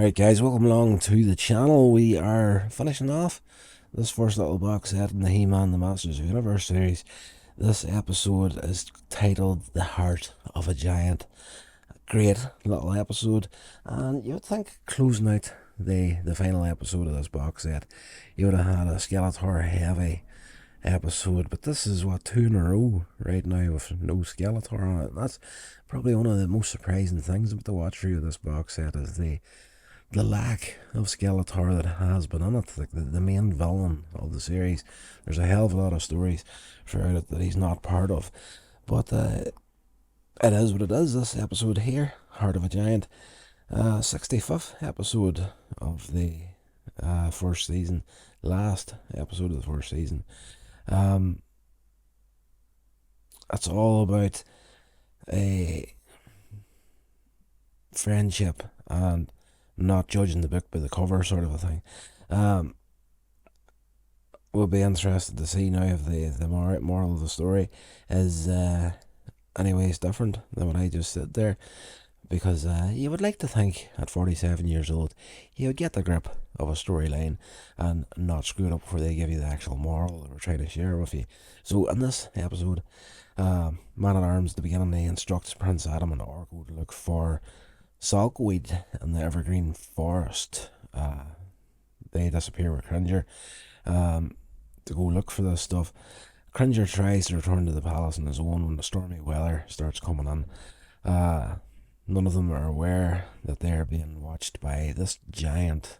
Alright guys, welcome along to the channel. We are finishing off this first little box set in the He-Man the Masters of the Universe series. This episode is titled The Heart of a Giant. Great little episode, and you would think closing out the final episode of this box set, you would have had a Skeletor heavy episode, but this is what, 2 in a row right now with no Skeletor on it. That's probably one of the most surprising things about the watch through of this box set, is the lack of Skeletor that has been in it, like the main villain of the series. There's a hell of a lot of stories throughout it that he's not part of, but it is what it is. This episode here, Heart of a Giant, 65th episode of the first season, last episode of the first season. It's all about a friendship and not judging the book by the cover, sort of a thing. We'll be interested to see now if the moral of the story is anyways different than what I just said there, because you would like to think at 47 years old you would get the grip of a storyline and not screw it up before they give you the actual moral they were trying to share with you. So in this episode, Man-At-Arms, at the beginning, they instruct Prince Adam and Orko to look for saltweed in the Evergreen Forest. They disappear with Cringer to go look for this stuff. Cringer tries to return to the palace on his own when the stormy weather starts coming in. None of them are aware that they're being watched by this giant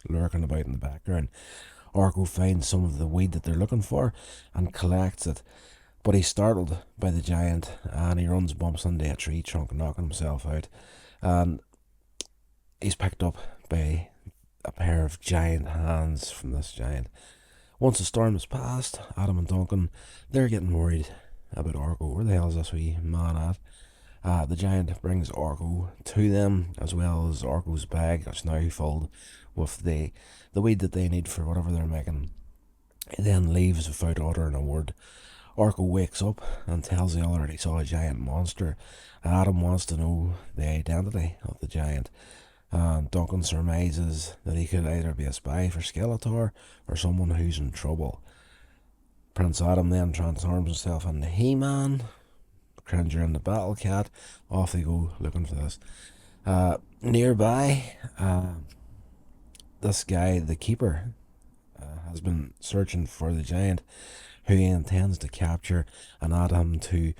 lurking about in the background. Orko finds some of the weed that they're looking for and collects it, but he's startled by the giant and he bumps into a tree trunk, knocking himself out, and he's picked up by a pair of giant hands from this giant. Once the storm is past, Adam and Duncan, they're getting worried about Orko. Where the hell is this wee man at? The giant brings Orko to them, as well as Orko's bag, that's now filled with the weed that they need for whatever they're making. He then leaves without uttering a word. Orko wakes up and tells the other that he saw a giant monster. Adam wants to know the identity of the giant, and Duncan surmises that he could either be a spy for Skeletor or someone who's in trouble. Prince Adam then transforms himself into He-Man, Cringer and the Battle Cat. Off they go looking for this. Nearby, this guy, the Keeper, has been searching for the giant, who he intends to capture and add him to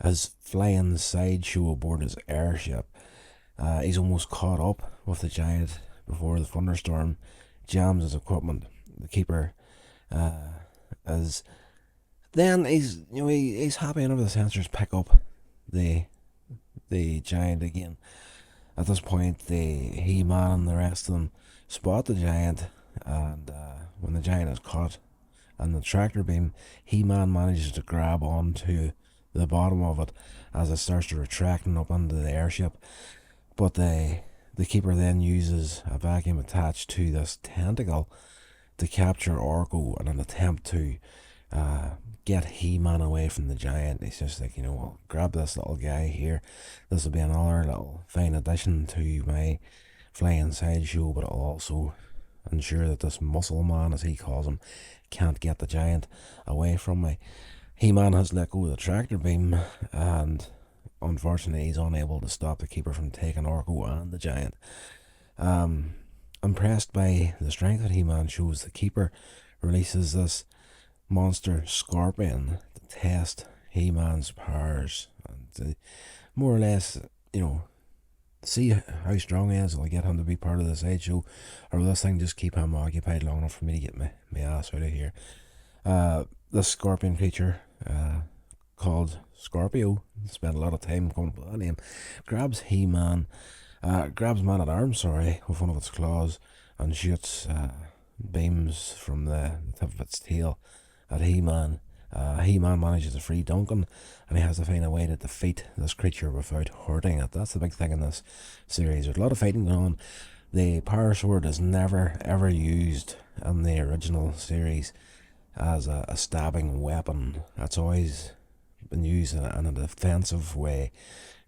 his flying sideshow aboard his airship. He's almost caught up with the giant before the thunderstorm jams his equipment. The Keeper is then he's happy enough the sensors pick up the giant again. At this point, the He-Man and the rest of them spot the giant, and when the giant is caught and the tractor beam, He-Man manages to grab onto the bottom of it as it starts to retracting up into the airship. But the Keeper then uses a vacuum attached to this tentacle to capture Orko in an attempt to get He-Man away from the giant. He's just like, well, grab this little guy here. This will be another little fine addition to my flying sideshow, but it'll also ensure that this muscle man, as he calls him, can't get the giant away from me. He-Man has let go of the tractor beam, and unfortunately he's unable to stop the Keeper from taking Orko and the giant. Impressed by the strength that He-Man shows, the Keeper releases this monster Scorpion to test He-Man's powers and to more or less, see how strong he is. Will I get him to be part of the sideshow, or will this thing just keep him occupied long enough for me to get my ass out of here? This scorpion creature, called Scorpio, spent a lot of time coming up with that name, grabs grabs Man-At-Arms, with one of its claws and shoots beams from the tip of its tail at He-Man. He-Man manages to free Duncan, and he has to find a way to defeat this creature without hurting it. That's the big thing in this series. There's a lot of fighting going on. The power sword is never ever used in the original series as a stabbing weapon. It's always been used in a defensive way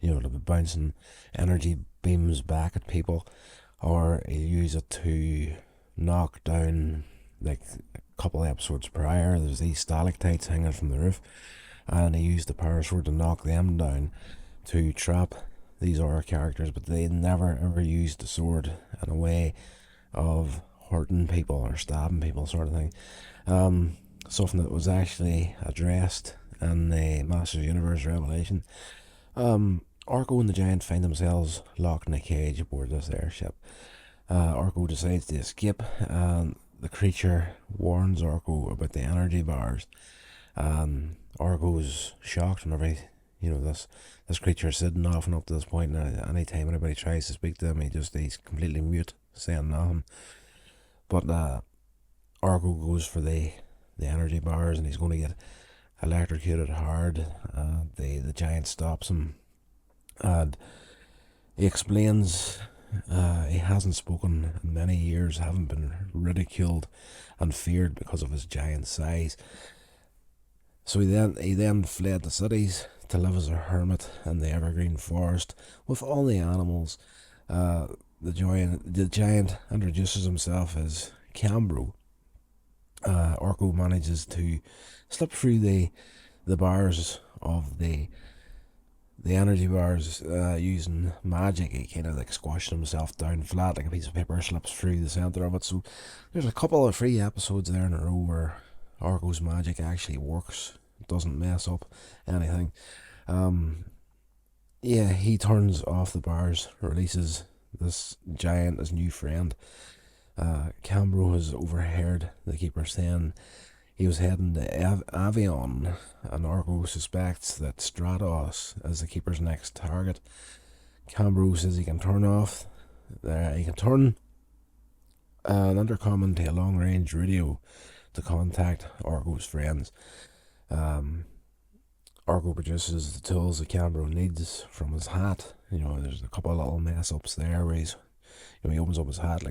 to be bouncing energy beams back at people, or he'll use it to knock down, like a couple of episodes prior, there's these stalactites hanging from the roof, and he used the power sword to knock them down to trap these horror characters, but they never ever used the sword in a way of hurting people or stabbing people, sort of thing. Something that was actually addressed in the Masters Universe Revelation. Orko and the Giant find themselves locked in a cage aboard this airship. Orko decides to escape, and the creature warns Orko about the energy bars. Orko's shocked whenever this creature is sitting off and up to this point, and any time anybody tries to speak to him, he's completely mute, saying nothing. But Orko goes for the energy bars, and he's going to get electrocuted hard. The giant stops him, and he explains he hasn't spoken in many years, having been ridiculed and feared because of his giant size. So he then fled the cities to live as a hermit in the Evergreen Forest with all the animals. The giant introduces himself as Cambro. Orko manages to slip through the bars of the energy bars using magic. He kind of like squashed himself down flat like a piece of paper, slips through the centre of it. So there's a couple of 3 episodes there in a row where Orko's magic actually works. It doesn't mess up anything. He turns off the bars, releases this giant, his new friend. Cambro has overheard the keeper saying he was heading to Avion, and Orko suspects that Stratos is the keeper's next target. Cambro says he can turn an intercom into a long-range radio to contact Orko's friends. Orko produces the tools that Cambro needs from his hat. There's a couple of little mess ups there where he opens up his hat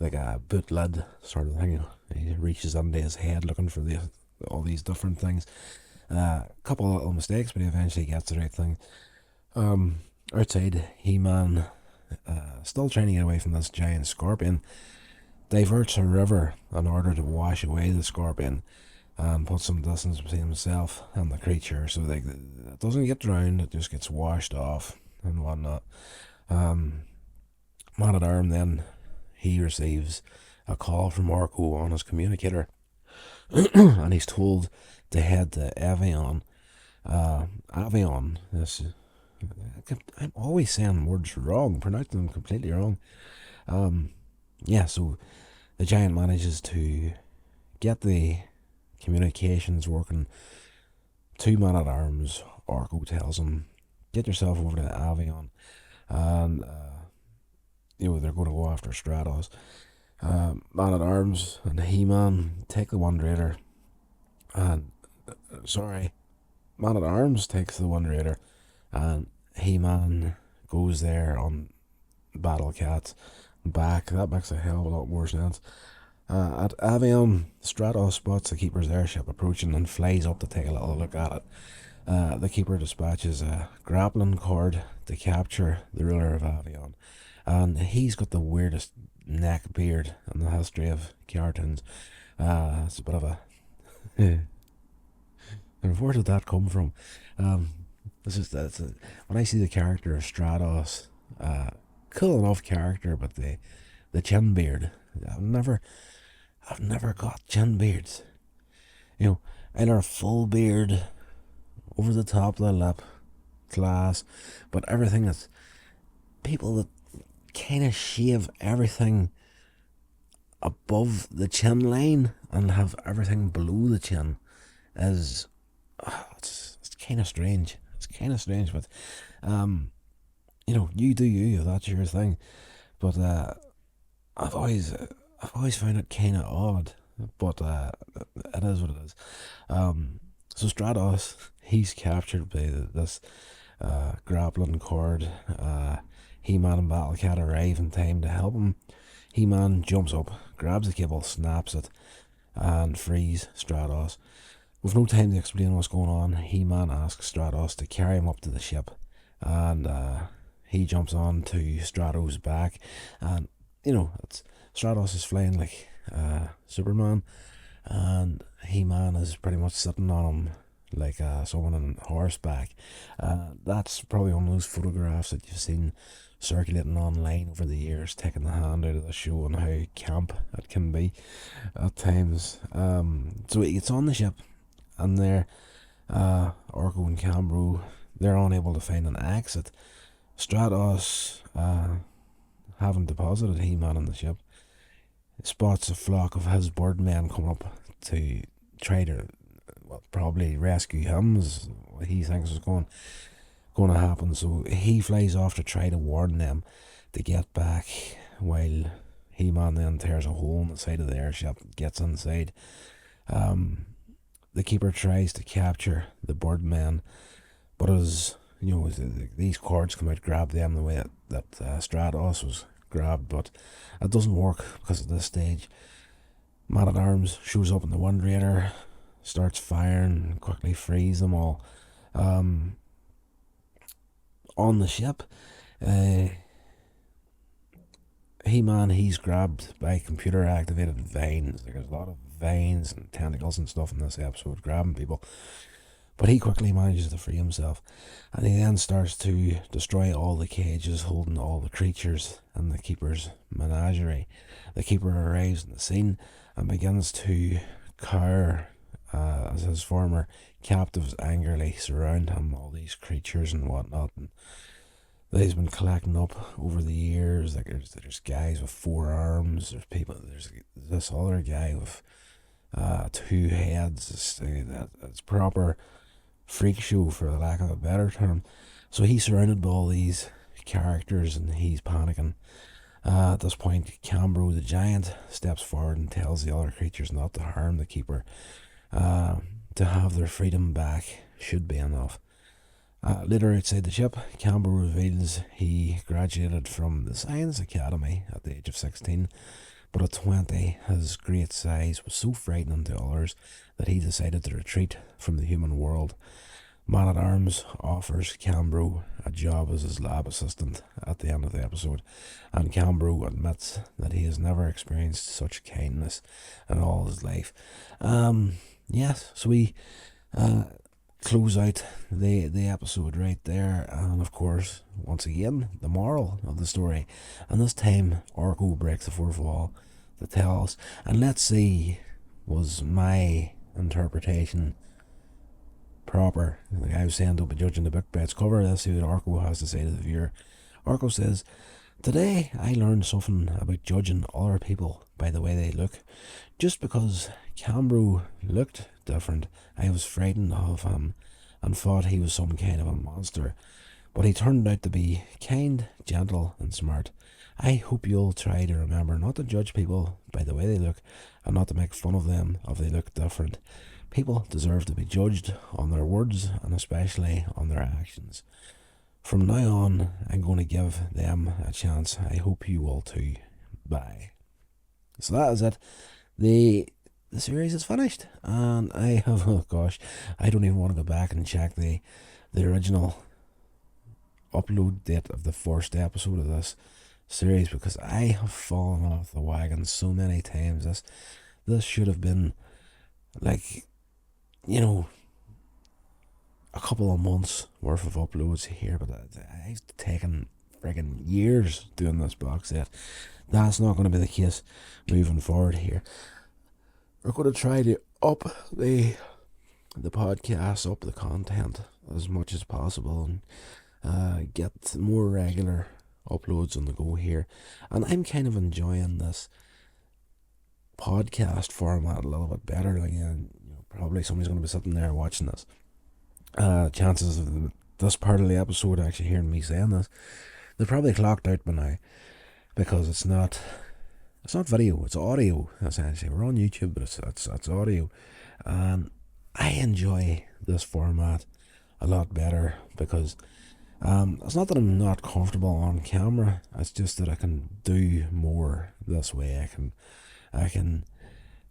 like a boot lid sort of thing. He reaches under his head looking for all these different things. A couple of little mistakes, but he eventually gets the right thing. Outside, He-Man, still trying to get away from this giant scorpion, diverts a river in order to wash away the scorpion and put some distance between himself and the creature, so it doesn't get drowned, it just gets washed off and whatnot. Man-At-Arms then, he receives a call from Orko on his communicator, and he's told to head to Avion. Avion, I'm always saying words wrong, pronouncing them completely wrong. So the giant manages to get the communications working to Man-At-Arms. Orko tells him, get yourself over to Avion, and they're going to go after Stratos. Man-At-Arms and He-Man take the One Raider, and Man-At-Arms takes the One Raider, and He-Man goes there on Battle Cat's back. That makes a hell of a lot more sense. At Avion, Stratos spots the keeper's airship approaching and flies up to take a little look at it. The keeper dispatches a grappling cord to capture the ruler of Avion, and he's got the weirdest neck beard in the history of cartoons. It's a bit of a and where did that come from? When I see the character of Stratos, cool enough character, but the chin beard, I've never got chin beards. Either a full beard over the top of the lip, class, but everything is people that kind of shave everything above the chin line and have everything below the chin is it's kind of strange. It's kind of strange, but you do you, that's your thing. But I've always found it kind of odd, but it is what it is. So Stratos, he's captured by this grappling cord. He-Man and Battle Cat arrive in time to help him. He-Man jumps up, grabs the cable, snaps it, and frees Stratos. With no time to explain what's going on, He-Man asks Stratos to carry him up to the ship and he jumps on to Strato's back, and it's Stratos is flying like Superman, and He-Man is pretty much sitting on him like someone on horseback. That's probably one of those photographs that you've seen circulating online over the years, taking the hand out of the show and how camp it can be at times. So he gets on the ship, and they're Orko and Cambro, they're unable to find an exit. Stratos, having deposited He-Man on the ship, spots a flock of his birdmen coming up to try to, well, probably rescue him, is what he thinks is going to happen. So he flies off to try to warn them to get back, while He-Man then tears a hole in the side of the airship, gets inside. The keeper tries to capture the birdmen, but as these cords come out, grab them the way that Stratos was grabbed, but it doesn't work because at this stage, Man-At-Arms shows up in the Wind Raider, starts firing, and quickly frees them all. On the ship, He-Man, he's grabbed by computer-activated vines. There's a lot of vines and tentacles and stuff in this episode, grabbing people. But he quickly manages to free himself, and he then starts to destroy all the cages holding all the creatures in the Keeper's menagerie. The Keeper arrives on the scene and begins to cower as his former captives angrily surround him, all these creatures and whatnot. And that he's been collecting up over the years. Like there's guys with 4 arms. There's this other guy with 2 heads. It's proper freak show, for the lack of a better term. So he's surrounded by all these characters and he's panicking. At this point, Cambro the giant steps forward and tells the other creatures not to harm the Keeper. To have their freedom back should be enough. Later outside the ship, Cambro reveals he graduated from the Science Academy at the age of 16, but at 20 his great size was so frightening to others that he decided to retreat from the human world. Man-At-Arms offers Cambro a job as his lab assistant at the end of the episode, and Cambro admits that he has never experienced such kindness in all his life. Yes, so we close out the episode right there, and of course, once again, the moral of the story. And this time, Orko breaks the fourth wall to tell us, and let's see, was my interpretation proper? Like I was saying, don't be judging the book by its cover. Let's see what Orko has to say to the viewer. Orko says, "Today I learned something about judging other people by the way they look. Just because Cambro looked different, I was frightened of him and thought he was some kind of a monster. But he turned out to be kind, gentle and smart. I hope you'll try to remember not to judge people by the way they look and not to make fun of them if they look different. People deserve to be judged on their words and especially on their actions. From now on, I'm going to give them a chance. I hope you will too. Bye." So that is it. The series is finished, and I have, oh gosh, I don't even want to go back and check the original upload date of the first episode of this series, because I have fallen off the wagon so many times. This should have been like, a couple of months worth of uploads here, but I've taken friggin' years doing this box set. That's not going to be the case moving forward here. We're going to try to up the podcast, up the content as much as possible, and get more regular uploads on the go here. And I'm kind of enjoying this podcast format a little bit better. Like, probably somebody's going to be sitting there watching this. Chances of this part of the episode actually hearing me saying this, they're probably clocked out by now, because it's not video, it's audio essentially. We're on YouTube, but it's audio, and I enjoy this format a lot better because it's not that I'm not comfortable on camera, it's just that I can do more this way. I can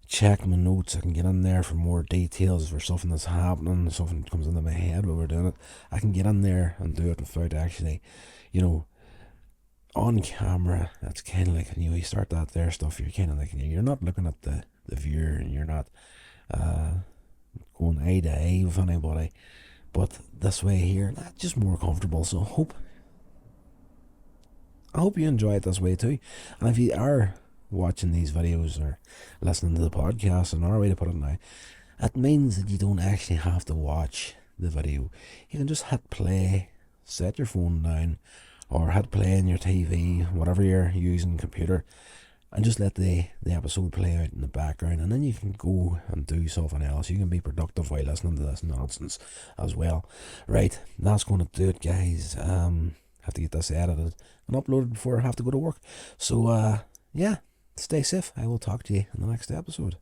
check my notes. I can get in there for more details for something that's happening, something that comes into my head while we're doing it. I can get in there and do it without actually, you know, on camera. That's kind of like, you start that there stuff, you're kind of like, you're not looking at the viewer, and you're not going eye to eye with anybody. But this way here, that's just more comfortable. So I hope you enjoy it this way too. And if you are watching these videos or listening to the podcast, another way to put it now, it means that you don't actually have to watch the video. You can just hit play, set your phone down, or hit play on your TV, whatever you're using, computer, and just let the episode play out in the background, and then you can go and do something else. You can be productive while listening to this nonsense as well. Right, that's going to do it, guys. Have to get this edited and uploaded before I have to go to work. So yeah, stay safe. I will talk to you in the next episode.